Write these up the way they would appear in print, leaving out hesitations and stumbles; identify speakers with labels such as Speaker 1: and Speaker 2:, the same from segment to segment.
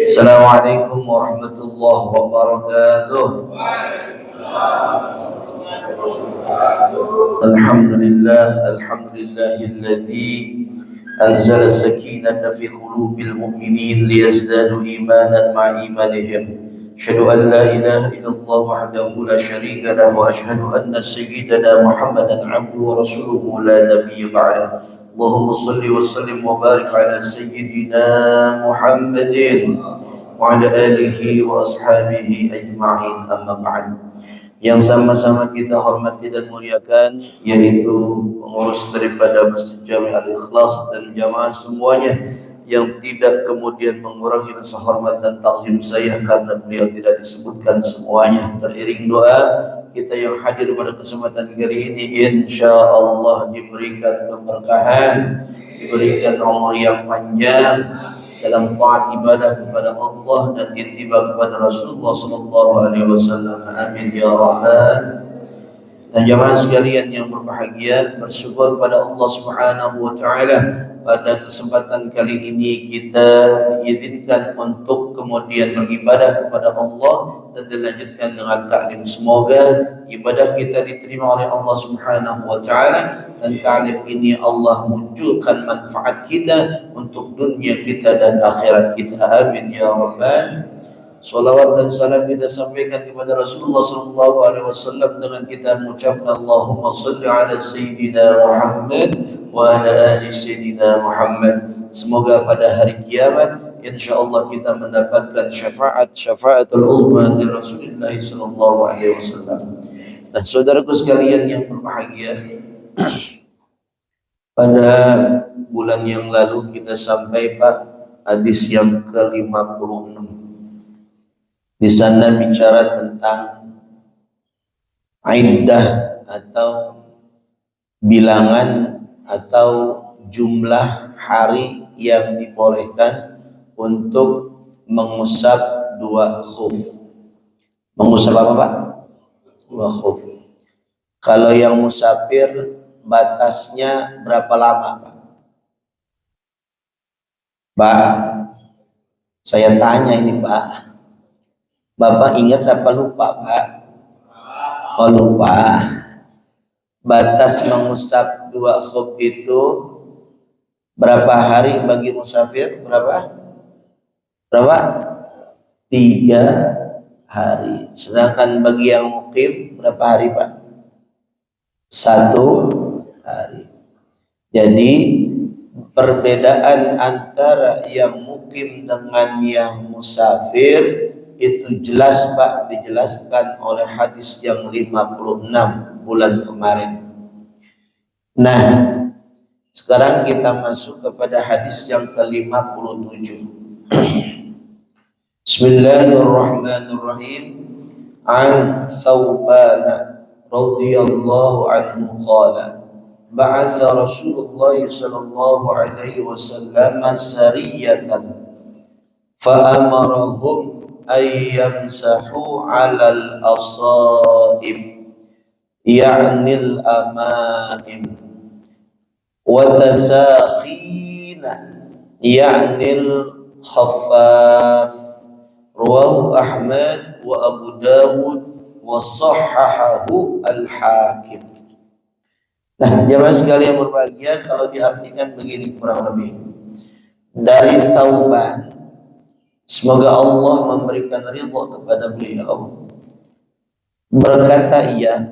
Speaker 1: Assalamualaikum warahmatullahi wabarakatuh. Alhamdulillahilladzi anzala sakinata fi qulubil mu'minin liyazdadu imanan ma'a imanihim. Asyhadu an la ilaha illallah wahdahu la syarika lahu wa asyhadu anna sayyidana Muhammadan 'abduhu wa rasuluhu la nabiyya ba'dahu. Allahumma shalli wa sallim wa barik ala sayyidina Muhammadin wa ala alihi wa ashabihi ajma'in, amma ba'd. Yang sama-sama kita hormati dan muliakan, yaitu pengurus daripada Masjid Jami Al-Ikhlas dan jamaah semuanya, yang tidak kemudian mengurangi rasa hormat dan takzim saya karena beliau tidak disebutkan semuanya. Teriring doa kita yang hadir pada kesempatan kali ini, insyaallah diberikan keberkahan, diberikan umur yang panjang dalam taat ibadah kepada Allah dan ittiba kepada Rasulullah sallallahu alaihi wasallam. Amin ya rabbal. Dan jamaah sekalian yang berbahagia, bersyukur pada Allah Subhanahu wa taala pada kesempatan kali ini kita diizinkan untuk kemudian beribadah kepada Allah dan dilanjutkan dengan taklim. Semoga ibadah kita diterima oleh Allah Subhanahu wa taala dan taklim ini Allah munculkan manfaat kita untuk dunia kita dan akhirat kita. Amin ya rabbal. Salawat dan salam kita sampaikan kepada Rasulullah sallallahu alaihi wasallam dengan kita mengucapkan Allahumma shalli ala sayyidina Muhammad wa ala ali sayyidina Muhammad. Semoga pada hari kiamat insyaallah kita mendapatkan syafaatul uzma dari Rasulullah sallallahu alaihi wasallam. Nah, saudaraku sekalian yang berbahagia, pada bulan yang lalu kita sampai Pak hadis yang ke-56. Di sana bicara tentang iddah atau bilangan atau jumlah hari yang dibolehkan untuk mengusap dua khuf. Mengusap apa Pak? Dua khuf. Kalau yang musafir batasnya berapa lama Pak? Pak, saya tanya ini Pak. Bapak ingat apa lupa Pak? Oh lupa. Batas mengusap dua khuf itu berapa hari bagi musafir? Berapa? 3 hari. Sedangkan bagi yang mukim berapa hari Pak? 1 hari. Jadi perbedaan antara yang mukim dengan yang musafir itu jelas Pak, dijelaskan oleh hadis yang 56 bulan kemarin. Nah, sekarang kita masuk kepada hadis yang ke-57. Bismillahirrahmanirrahim. An Thawban radhiyallahu anhu qala ba'atha Rasulullah sallallahu alaihi wasallam sariyatan fa amarahum ayyamsahu 'alal asaib ya'nil amaim wa tasakhina ya'nil khaffaf. Rawahu Ahmad wa Abu Dawud wa sahhahahu al-Hakim. Nah, jemaah sekalian berbahagia, kalau diartikan begini kurang lebih dari Thawban, semoga Allah memberikan ridha kepada beliau, berkata ia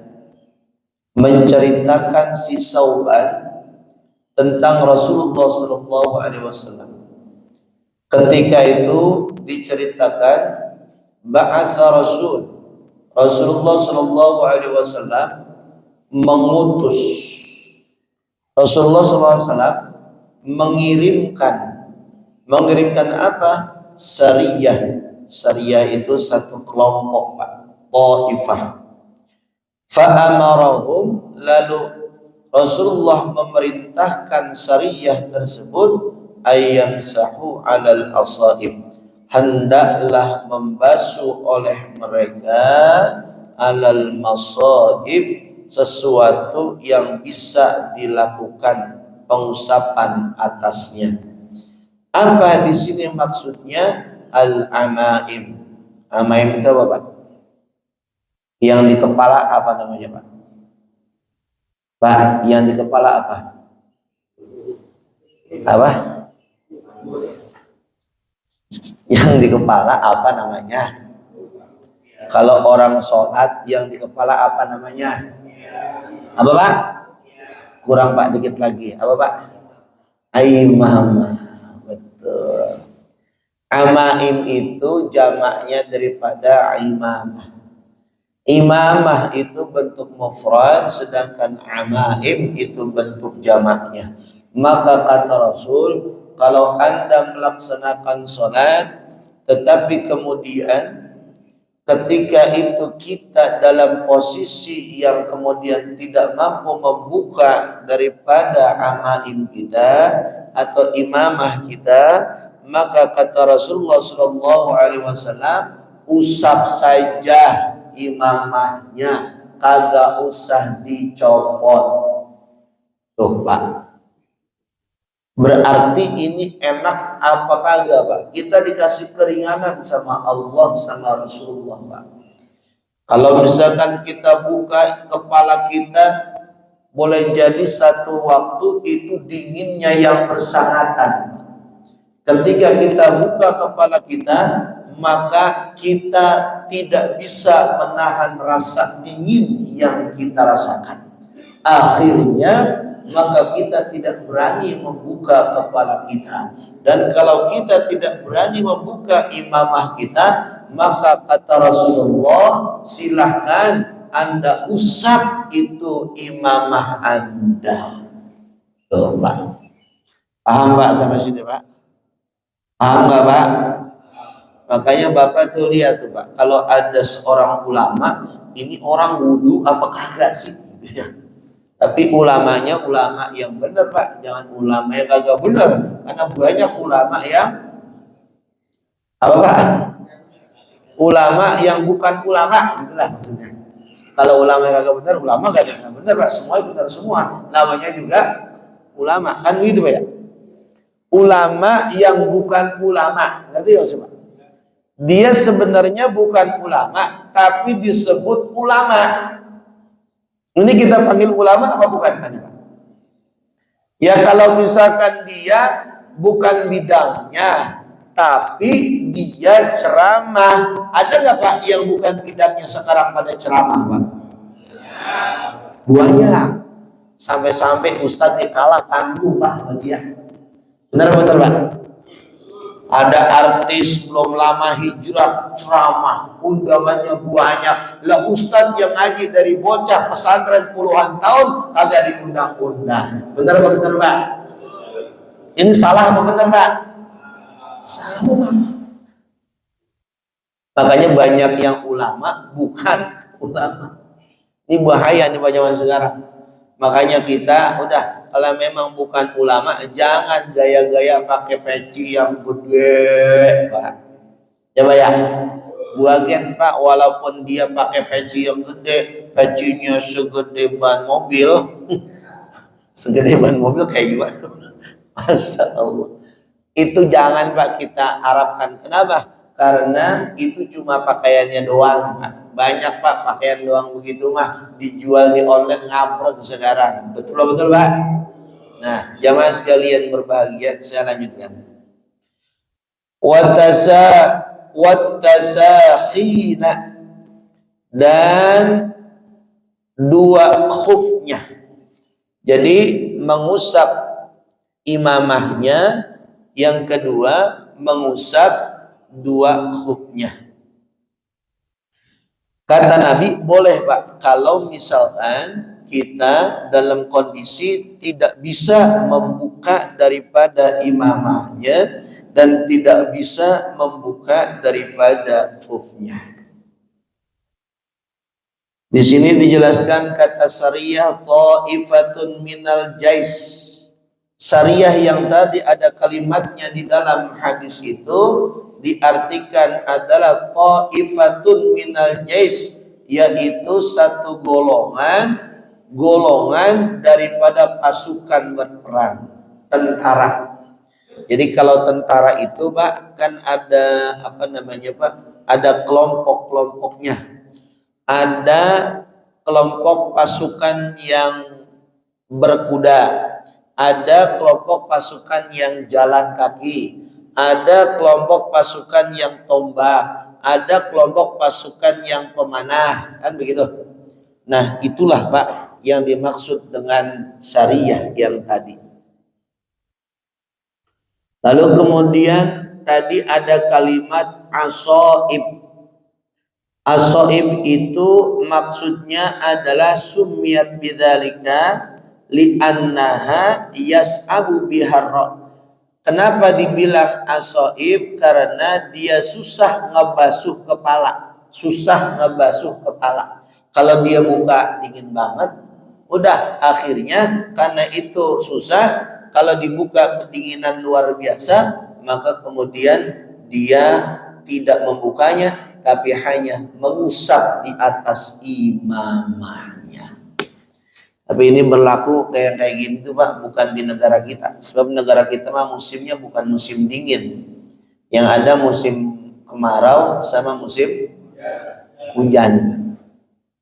Speaker 1: menceritakan si Thawban tentang Rasulullah sallallahu alaihi wasallam. Ketika itu diceritakan ba'atha Rasulullah sallallahu alaihi wasallam mengutus, Rasulullah sallallahu alaihi wasallam mengirimkan apa? Sariyah itu satu kelompok Pak, Taifah. Fa'amarahum, lalu Rasulullah memerintahkan sariyah tersebut ayyamsahu 'alal asaib, hendaklah membasuh oleh mereka alal masaib, sesuatu yang bisa dilakukan pengusapan atasnya. Apa di sini maksudnya? Al-amaim. Amaim itu apa, Pak? Yang di kepala apa namanya, Pak? Pak, yang di kepala apa? Apa? Yang di kepala apa namanya? Kalau orang sholat yang di kepala apa namanya? Apa, Pak? Kurang, Pak, dikit lagi. Apa, Pak? Imamah. Betul. Amaim itu jamaknya daripada imamah. Imamah itu bentuk mufrad, sedangkan amaim itu bentuk jamaknya. Maka kata Rasul, kalau Anda melaksanakan sholat, tetapi kemudian ketika itu kita dalam posisi yang kemudian tidak mampu membuka daripada amaim kita atau imamah kita, maka kata Rasulullah SAW, usap saja imamahnya, kagak usah dicopot. Tuh, Pak, berarti ini enak apa kagak, Pak? Kita dikasih keringanan sama Allah sama Rasulullah, Pak. Kalau misalkan kita buka kepala kita, boleh jadi satu waktu itu dinginnya yang bersangatan. Ketika kita buka kepala kita, maka kita tidak bisa menahan rasa dingin yang kita rasakan. Akhirnya maka kita tidak berani membuka kepala kita. Dan kalau kita tidak berani membuka imamah kita, maka kata Rasulullah, silahkan Anda usap itu imamah Anda. Tuh, Pak. Paham, Pak, sampai sini, Pak? Paham nggak, Pak? Makanya Bapak tuh lihat tuh, Pak, kalau ada seorang ulama, ini orang wudhu apa kagak sih? Tapi ulamanya ulama yang benar, Pak, jangan ulama yang kagak benar, karena banyak ulama yang apa, Pak? Ulama yang bukan ulama, gitulah maksudnya. Kalau ulama yang kagak benar, ulama gak ada yang benar, Pak, semua benar semua, namanya juga ulama, kan gitu, Pak ya? Ulama yang bukan ulama, ngerti ya, Pak? Dia sebenarnya bukan ulama, tapi disebut ulama. Ini kita panggil ulama apa bukan? Ya kalau misalkan dia bukan bidangnya, tapi dia ceramah. Ada nggak, Pak, yang bukan bidangnya sekarang pada ceramah, Pak? Banyak. Sampai-sampai Ustadz dikalah tangguh, Pak, dia. Benar-benar, Pak? Ada artis belum lama hijrah ceramah, undangannya banyak. Lah ustadz yang ngaji dari bocah pesantren puluhan tahun kagak diundang-undang. Benar apa benar, Pak? Ini salah apa benar, Pak? Salah. Makanya banyak yang ulama bukan ulama. Ini bahaya nih Pak zaman sekarang. Makanya kita udah, kalau memang bukan ulama, jangan gaya-gaya pakai peci yang gede, Pak. Coba ya, buagen, Pak, walaupun dia pakai peci yang gede, pecinya segede ban mobil, segede ban mobil kayak gimana? Masya Allah. Itu jangan, Pak, kita harapkan. Kenapa? Karena itu cuma pakaiannya doang, Pak. Banyak, Pak, pakaian doang begitu mah dijual di online ngabrek sekarang. Betul, Pak? Nah, jamaah sekalian berbahagia, saya lanjutkan. Wattasakhina, dan dua khufnya. Jadi mengusap imamahnya, yang kedua mengusap dua khufnya. Kata Nabi, boleh, Pak, kalau misalkan kita dalam kondisi tidak bisa membuka daripada imamahnya dan tidak bisa membuka daripada khufnya. Di sini dijelaskan kata sariyah ta'ifatun minal jais. Sariyah yang tadi ada kalimatnya di dalam hadis itu diartikan adalah ta'ifatun minal jais, yaitu satu golongan daripada pasukan berperang, tentara. Jadi kalau tentara itu Pak kan ada apa namanya Pak? Ada kelompok-kelompoknya. Ada kelompok pasukan yang berkuda, ada kelompok pasukan yang jalan kaki, ada kelompok pasukan yang tombak, ada kelompok pasukan yang pemanah, kan begitu. Nah, itulah Pak yang dimaksud dengan syariah yang tadi. Lalu kemudian tadi ada kalimat asoib. Asoib itu maksudnya adalah sumiyat bidzalika li'annaha yas'abu biharra. Kenapa dibilang asoib? Karena dia susah ngebasuh kepala. Kalau dia buka dingin banget, udah akhirnya karena itu susah. Kalau dibuka kedinginan luar biasa, maka kemudian dia tidak membukanya, tapi hanya mengusap di atas imamahnya. Tapi ini berlaku kayak gini tuh Pak, bukan di negara kita. Sebab negara kita mah musimnya bukan musim dingin. Yang ada musim kemarau sama musim hujan.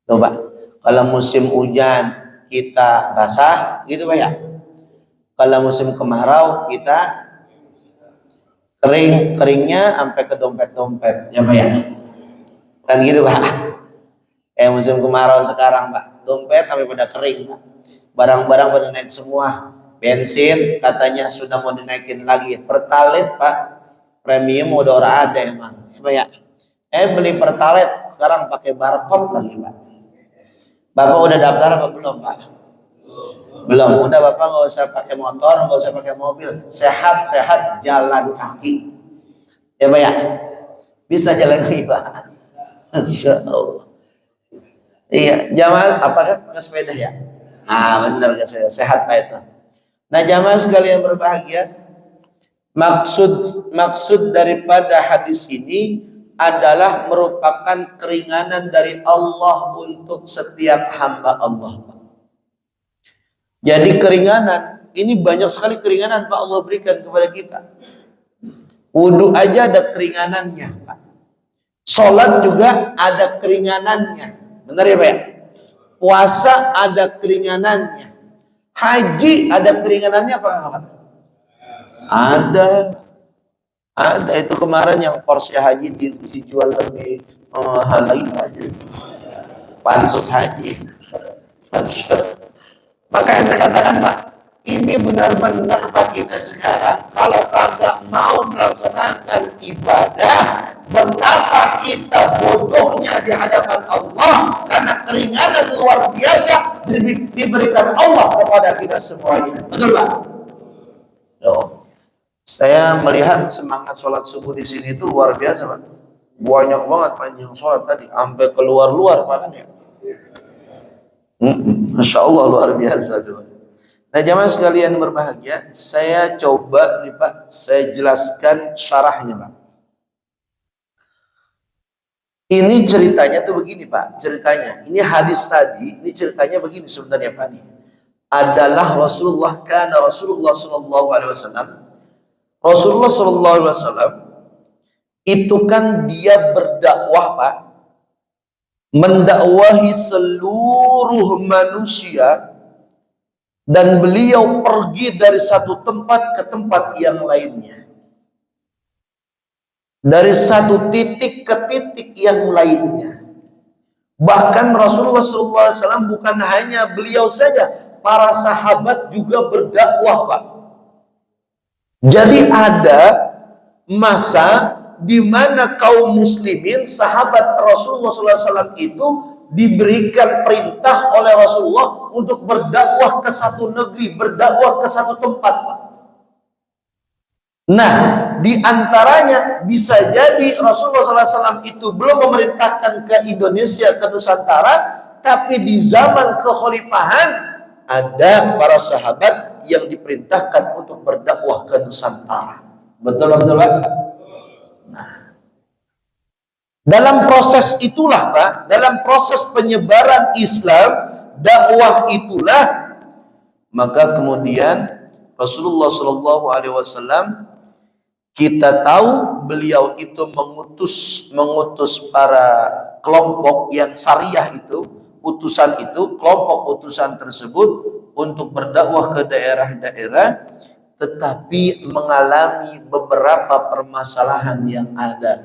Speaker 1: Coba, kalau musim hujan kita basah, gitu Pak ya. Kalau musim kemarau kita keringnya sampai ke dompet-dompet, ya Pak ya. Kan gitu Pak. Musim kemarau sekarang Pak, dompet sampai pada kering Pak. Barang-barang pada naik semua. Bensin katanya sudah mau dinaikin lagi. Pertalite Pak, premium udah orang ada emang, ya Pak ya. Beli pertalite sekarang pakai barcode lagi Pak. Bapak udah daftar apa belum Pak? Belum. Udah Bapak nggak usah pakai motor, nggak usah pakai mobil, sehat jalan kaki, ya Pak ya. Bisa jalan kaki Pak. Masya Allah. Iya, jamaah apakah pakai sepeda ya? Nah benar ke saya, sehat Pak itu. Nah jamaah sekalian berbahagia, maksud daripada hadis ini adalah merupakan keringanan dari Allah untuk setiap hamba Allah. Jadi keringanan, ini banyak sekali keringanan Pak Allah berikan kepada kita. Wudhu aja ada keringanannya Pak. Sholat juga ada keringanannya. Benar ya Pak ya? Puasa ada keringanannya. Haji ada keringanannya apa Pak? Ada itu kemarin yang Porsche haji dijual lebih mahal lagi pansus haji. Makanya saya katakan Pak, ini benar-benar Pak kita sekarang kalau kagak mau melaksanakan ibadah, betapa kita bodohnya di hadapan Allah karena keringanan luar biasa diberikan Allah kepada kita semuanya. Betul Pak? Saya melihat semangat sholat subuh di sini itu luar biasa Pak. Banyak banget panjang sholat tadi, sampai keluar-luar Pak ya. Masya Allah luar biasa tuh. Nah jamaah sekalian berbahagia, saya coba nih Pak, saya jelaskan syarahnya Pak. Ini ceritanya tuh begini Pak, ceritanya. Ini hadis tadi, ini ceritanya begini sebenarnya Pak nih. Adalah Rasulullah Sallallahu Alaihi Wasallam. Rasulullah Sallallahu Alaihi Wasallam itu kan dia berdakwah Pak, mendakwahi seluruh manusia, dan beliau pergi dari satu tempat ke tempat yang lainnya, dari satu titik ke titik yang lainnya. Bahkan Rasulullah SAW bukan hanya beliau saja, para sahabat juga berdakwah Pak. Jadi ada masa di mana kaum muslimin, sahabat Rasulullah SAW itu diberikan perintah oleh Rasulullah untuk berdakwah ke satu negeri, berdakwah ke satu tempat Pak. Nah, di antaranya bisa jadi Rasulullah SAW itu belum memerintahkan ke Indonesia, ke Nusantara, tapi di zaman kekhalifahan ada para sahabat yang diperintahkan untuk berdakwah ke Nusantara. Betul Pak? Nah, Dalam proses itulah Pak, dalam proses penyebaran Islam, dakwah itulah, maka kemudian Rasulullah Shallallahu Alaihi Wasallam, kita tahu beliau itu mengutus para kelompok yang syariah itu, kelompok utusan tersebut untuk berdakwah ke daerah-daerah, tetapi mengalami beberapa permasalahan yang ada,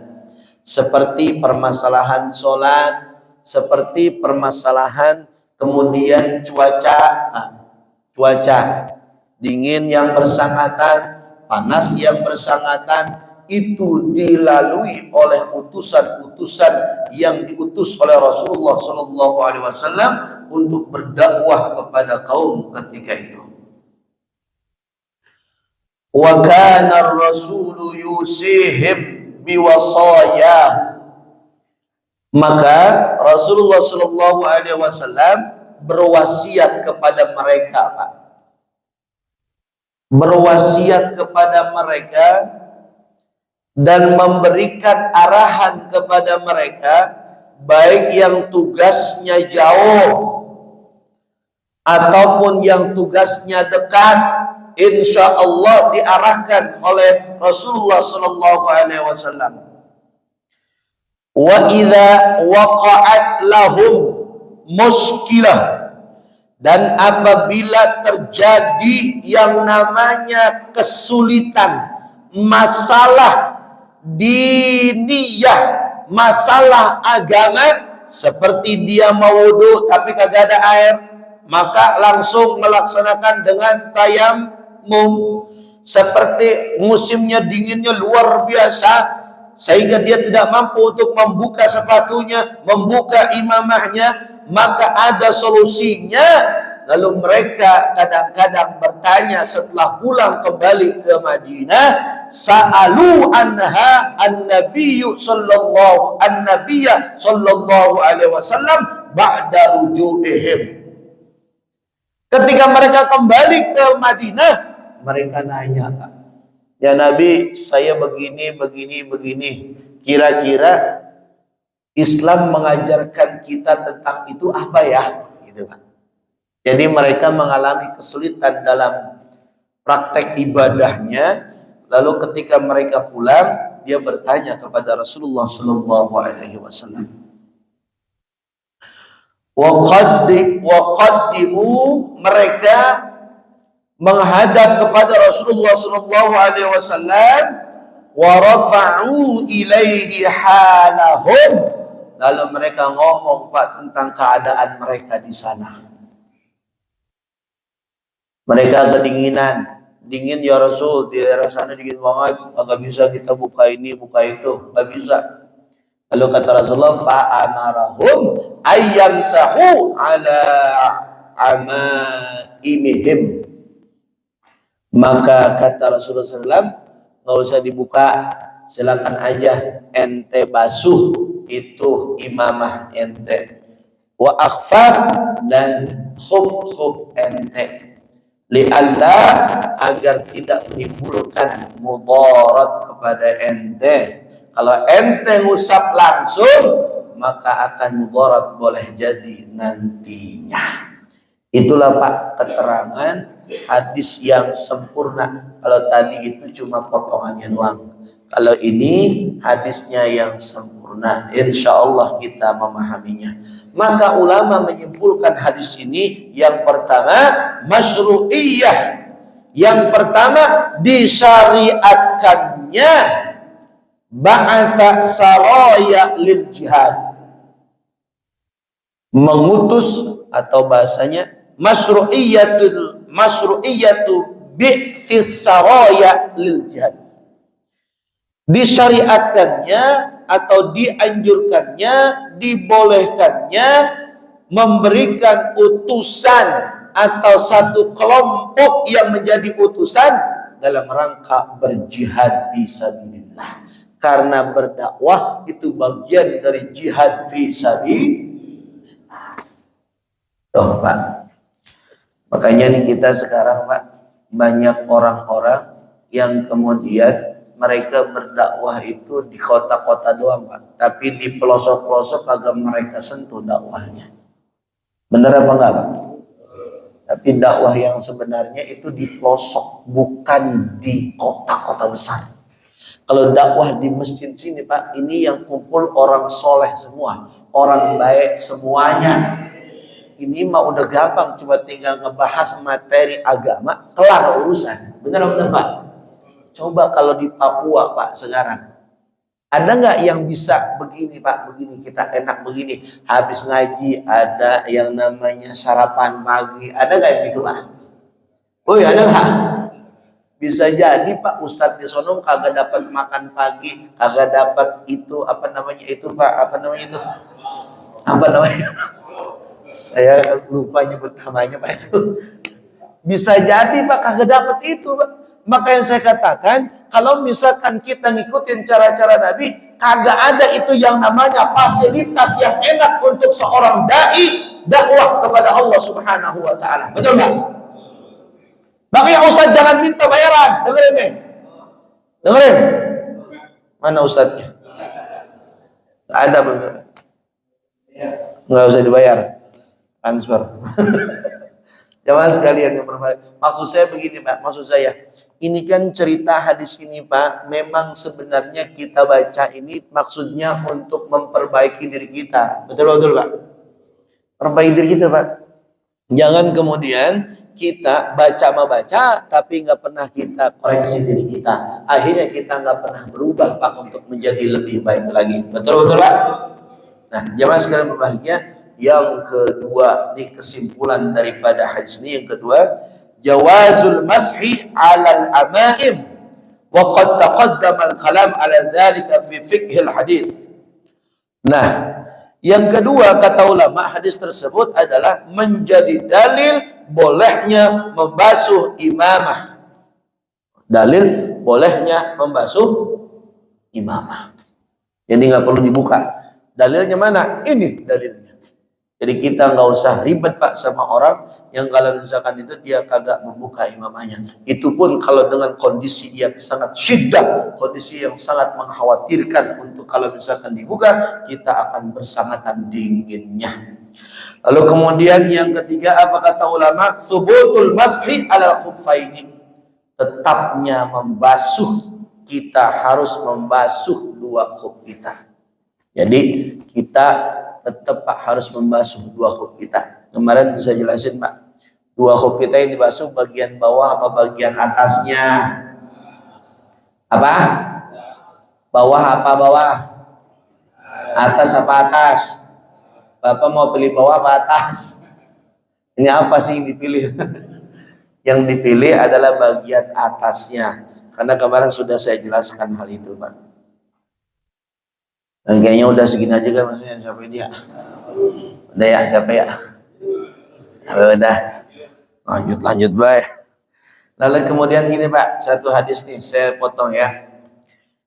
Speaker 1: seperti permasalahan sholat, seperti permasalahan kemudian cuaca dingin yang bersangatan, panas yang bersangatan, itu dilalui oleh utusan-utusan yang diutus oleh Rasulullah Shallallahu Alaihi Wasallam untuk berdakwah kepada kaum ketika itu. Wa kana ar-rasulu yusihim biwasaya, maka Rasulullah Shallallahu Alaihi Wasallam berwasiat kepada mereka, Pak. Berwasiat kepada mereka dan memberikan arahan kepada mereka, baik yang tugasnya jauh ataupun yang tugasnya dekat, insya Allah diarahkan oleh Rasulullah Sallallahu Alaihi Wasallam. Wa idza waqa'at lahum muskilah, dan apabila terjadi yang namanya kesulitan, masalah diniyah, masalah agama, seperti dia mau wudu tapi kagak ada air, maka langsung melaksanakan dengan tayamum. Seperti musimnya dinginnya luar biasa sehingga dia tidak mampu untuk membuka sepatunya, membuka imamahnya, maka ada solusinya. Lalu mereka kadang-kadang bertanya setelah pulang kembali ke Madinah, sa'alu anha an-nabiyya sallallahu alaihi wasallam ba'da ruju'ihim. Ketika mereka kembali ke Madinah, mereka nanya, ya Nabi, saya begini. Kira-kira Islam mengajarkan kita tentang itu apa ya? Gitu, Pak. Jadi mereka mengalami kesulitan dalam praktek ibadahnya. Lalu ketika mereka pulang, dia bertanya kepada Rasulullah Sallallahu Alaihi Wasallam. Waqaddimu, mereka menghadap kepada Rasulullah Sallallahu Alaihi Wasallam, wa rafa'u ilaihi halahum, lalu mereka ngomong, Pak, tentang keadaan mereka di sana. Mereka kedinginan, dingin ya Rasul, di daerah sana dingin banget, nggak bisa kita buka ini buka itu, nggak bisa. Lalu kata Rasulullah, fa'amarahum ayyamsahu ala amaimihim, maka kata Rasulullah SAW, nggak usah dibuka, silakan aja ente basuh itu imamah ente, wa akhfaf, dan khuf ente, li'alla, agar tidak menimbulkan mudarat kepada ente. Kalau ente ngusap langsung, maka akan mudarat boleh jadi nantinya. Itulah Pak keterangan hadis yang sempurna. Kalau tadi itu cuma potongannya doang, kalau ini hadisnya yang sempurna, insya Allah kita memahaminya. Maka ulama menyimpulkan hadis ini, yang pertama masyru'iyah, yang pertama disyariatkannya ba'atha saraya lil jihad, mengutus, atau bahasanya masyru'iyatu bi'this saraya lil jihad, disyariatkannya atau dianjurkannya, dibolehkannya memberikan utusan atau satu kelompok yang menjadi utusan dalam rangka berjihad fisabilillah. Karena berdakwah itu bagian dari jihad fisabilillah. Tuh Pak, makanya nih kita sekarang Pak, banyak orang-orang yang kemudian mereka berdakwah itu di kota-kota doang, Pak. Tapi di pelosok-pelosok kagak mereka sentuh dakwahnya. Benar apa enggak, Pak? Tapi dakwah yang sebenarnya itu di pelosok, bukan di kota-kota besar. Kalau dakwah di masjid sini, Pak, ini yang kumpul orang soleh semua, orang baik semuanya. Ini mah udah gampang, cuma tinggal ngebahas materi agama, kelar urusan. Benar, Pak? Coba kalau di Papua, Pak, sekarang ada nggak yang bisa begini, Pak? Begini kita enak begini. Habis ngaji ada yang namanya sarapan pagi. Ada nggak yang gitu, Pak? Oh ya, ada nggak? Bisa jadi, Pak, Ustadz di sono kagak dapat makan pagi, kagak dapat itu apa namanya itu, Pak? Apa namanya itu? Apa namanya? Saya lupa nyebut namanya, Pak, itu. Bisa jadi, Pak, kagak dapat itu, Pak. Maka yang saya katakan, kalau misalkan kita ngikutin cara-cara Nabi, kagak ada itu yang namanya fasilitas yang enak untuk seorang dai dakwah kepada Allah Subhanahu wa taala. Betul enggak? Makanya Ustaz jangan minta bayaran. Dengerin nih. Dengerin. Mana Ustaznya? Enggak ada, bener. Enggak usah dibayar. Transfer. Jamaah sekalian yang berbahagia. Maksud saya begini, Pak. Maksud saya, ini kan cerita hadis ini, Pak. Memang sebenarnya kita baca ini maksudnya untuk memperbaiki diri kita. Betul, Pak? Perbaiki diri kita, Pak. Jangan kemudian kita baca, tapi nggak pernah kita koreksi diri kita. Akhirnya kita nggak pernah berubah, Pak, untuk menjadi lebih baik lagi. Betul, Pak? Nah, jamaah sekalian berbahagia. Yang kedua, ini kesimpulan daripada hadis ini. Yang kedua, jawazul mashi 'alal amaim wa qad taqaddama al-kalam 'ala dzalika fi fiqhil hadis. Nah, yang kedua kata ulama, hadis tersebut adalah menjadi dalil bolehnya membasuh imamah. Dalil bolehnya membasuh imamah. Jadi nggak perlu dibuka. Dalilnya mana? Ini dalilnya. Jadi kita nggak usah ribet, Pak, sama orang yang kalau misalkan itu dia kagak membuka imamahnya. Itu pun kalau dengan kondisi yang sangat syiddah, kondisi yang sangat mengkhawatirkan untuk kalau misalkan dibuka, kita akan bersangatan dinginnya. Lalu kemudian yang ketiga, apa kata ulama? Thubutul mashi ala khuffaini. Tetapnya membasuh, kita harus membasuh dua khuf kita. Jadi kita tetap, Pak, harus membasuh dua khuf kita. Kemarin bisa jelasin, Pak. Dua khuf kita yang dibasuh bagian bawah apa bagian atasnya? Apa? Bawah apa bawah? Atas apa atas? Bapak mau pilih bawah apa atas? Ini apa sih yang dipilih? Yang dipilih adalah bagian atasnya. Karena kemarin sudah saya jelaskan hal itu, Pak. Dan kayaknya udah segini aja kan, maksudnya sampai dia. Udah ya, capek ya. Udah. Lanjut baik. Lalu kemudian gini, Pak, satu hadis nih saya potong ya.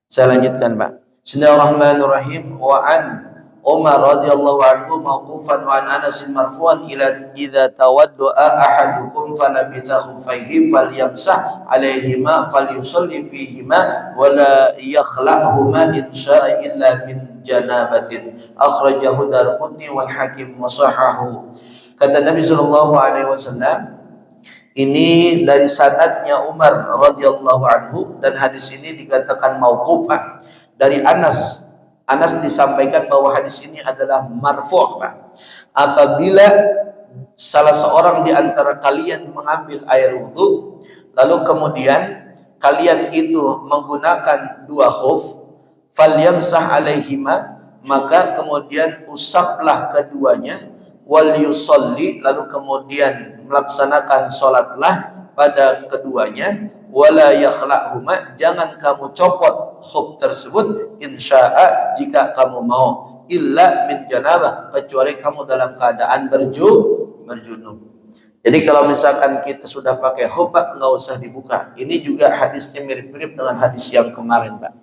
Speaker 1: Saya lanjutkan, Pak. Bismillahirrahmanirrahim. Wa an Umar radhiyallahu anhu mauqufan wa an Anas marfu'an ila idza tawadda'a ahadukum falabitha khuffaihi falyamsah 'alaihima falyusalli fihima wa la yakhla'huma in syaa'a illa min janabatin. Akhrajahu Darqutni wal Hakim wa sahahahu. Kata Nabi sallallahu alaihi wasallam, ini dari sanadnya Umar radhiyallahu anhu, dan hadis ini dikatakan mauquf, Pak, dari Anas. Anas disampaikan bahwa hadis ini adalah marfu', Pak. Apabila salah seorang di antara kalian mengambil air wudhu, lalu kemudian kalian itu menggunakan dua khuf, falyamsah alaihima, maka kemudian usaplah keduanya, wal yusalli, lalu kemudian melaksanakan sholatlah pada keduanya, wala yakhla'huma, jangan kamu copot khuf tersebut, insya'a, jika kamu mau, illa min janabah, kecuali kamu dalam keadaan berjunub. Jadi kalau misalkan kita sudah pakai khuf, Pak, nggak usah dibuka. Ini juga hadisnya mirip-mirip dengan hadis yang kemarin, Pak.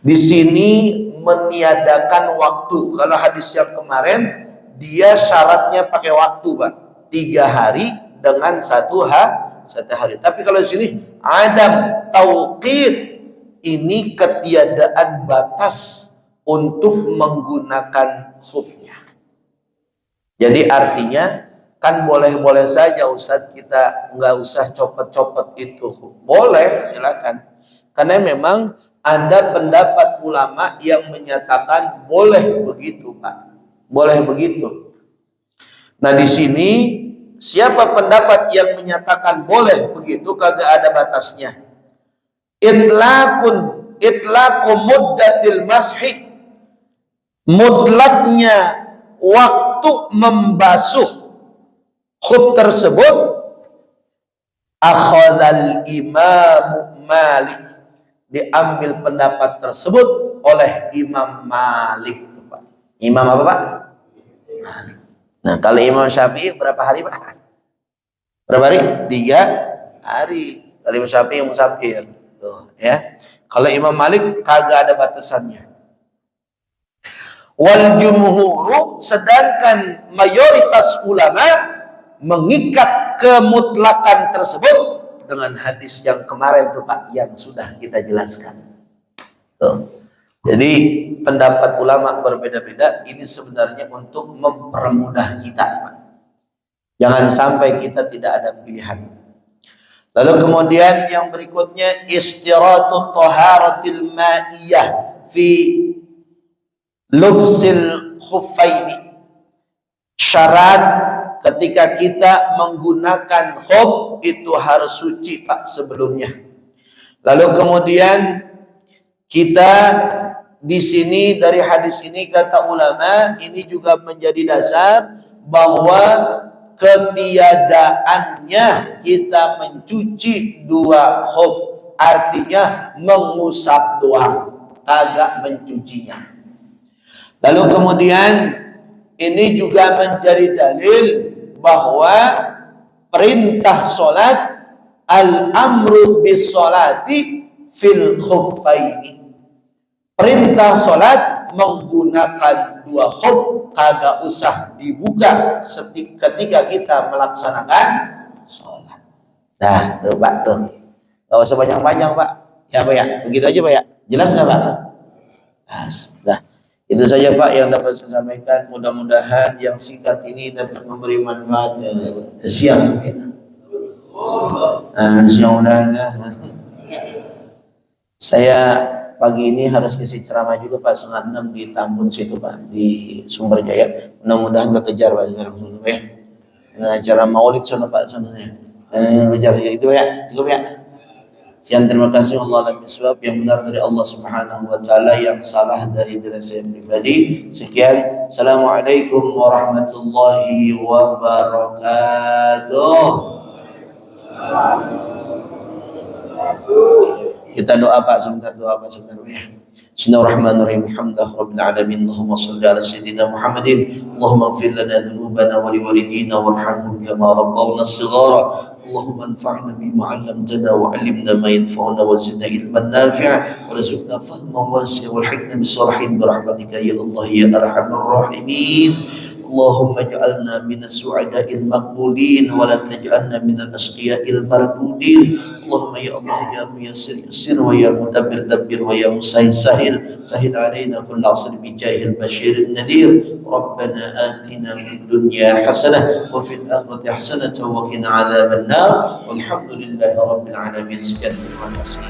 Speaker 1: Di sini meniadakan waktu. Kalau hadis yang kemarin dia syaratnya pakai waktu, Pak, 3 hari dengan satu hari. Tapi kalau di sini adam tauqid, ini ketiadaan batas untuk menggunakan khufnya. Jadi artinya kan boleh-boleh saja Ustadz, kita nggak usah copot-copot itu. Boleh, silakan. Karena memang ada pendapat ulama yang menyatakan boleh begitu, Pak. Boleh begitu. Nah, di sini siapa pendapat yang menyatakan boleh begitu, kagak ada batasnya. Itlaqu muddatil mashi, mutlaknya waktu membasuh khuf tersebut, akhadhal Imam Malik, diambil pendapat tersebut oleh Imam Malik. Imam apa, Pak? Malik. Nah, kalau Imam Syafi'i berapa hari, Pak? Berapa hari? 3 hari. Kalau Imam Syafi'i musafir. Tuh, ya. Kalau Imam Malik kagak ada batasannya. Wal jumhuru, sedangkan mayoritas ulama mengikat kemutlakan tersebut dengan hadis yang kemarin tuh, Pak, yang sudah kita jelaskan. Tuh. Jadi pendapat ulama berbeda-beda, ini sebenarnya untuk mempermudah kita, Pak. Jangan sampai kita tidak ada pilihan. Lalu kemudian yang berikutnya, istiratu taharatil ma'iyah fi lubsil khuffaini. Syarat ketika kita menggunakan khuf itu harus suci, Pak, sebelumnya. Lalu kemudian kita di sini dari hadis ini kata ulama, ini juga menjadi dasar bahwa ketiadaannya kita mencuci 2 khuf, artinya mengusap doang, kagak mencucinya. Lalu kemudian ini juga menjadi dalil bahwa perintah sholat, al-amru bis sholati fil khuffaini. Perintah sholat menggunakan 2 khuf, kagak usah dibuka ketika kita melaksanakan sholat. Nah, tuh Pak, tuh. Gak usah panjang-panjang, Pak. Ya, Pak, ya. Begitu aja, Pak, ya. Jelas nggak, Pak? Nah, itu saja, Pak, yang dapat saya sampaikan. Mudah-mudahan yang singkat ini dapat memberi manfaat siang. Ya. Siang udah. Saya pagi ini harus ngisi ceramah juga, Pak, 5:30 di Tambun situ, Pak, di Sumberjaya. Mudah-mudahan kekejar, Pak, langsung ya. Nah, acara Maulid sana, Pak, sananya. Kejar itu, ya. Cukup, ya. Sekian, terima kasih. Allah alam bisawab, yang benar dari Allah Subhanahu wa taala, yang salah dari diri saya pribadi. Sekian. Assalamualaikum warahmatullahi wabarakatuh. Kita doa, Pak, sebentar, doa, Pak, sebentar, ya. Bismillahirrahmanirrahim. Alhamdulillahirabbil alamin. Allahumma shalli ala sayyidina Muhammadin. Allahumma ighfir lana dhunubana wa liwalidina warhamhum kama rabbawna shighara. Allahumma anfa'na bima 'allamtana wa 'allimna ma yanfa'una wa zidna ilman nafi'a wa rizqna fahman wasi'a wal hikmata bisalihin bi rahmatika ya Allah ya arhamar rahimin. Allahumma ij'alna minas su'ada'il maqbulin wa la taj'alna minal asqiya'il mardudin. Allahumma ya Allah ya muyassir yassir wa ya mudabbir dabbir wa ya musahhil sahil sahil alaina kull 'asr bi jahil basyirin nadhir. Rabbana atina fid dunya hasanah wa fil akhirati hasanah wa qina 'adzaban nar. Walhamdulillahi rabbil alamin. Sekian, terima kasih.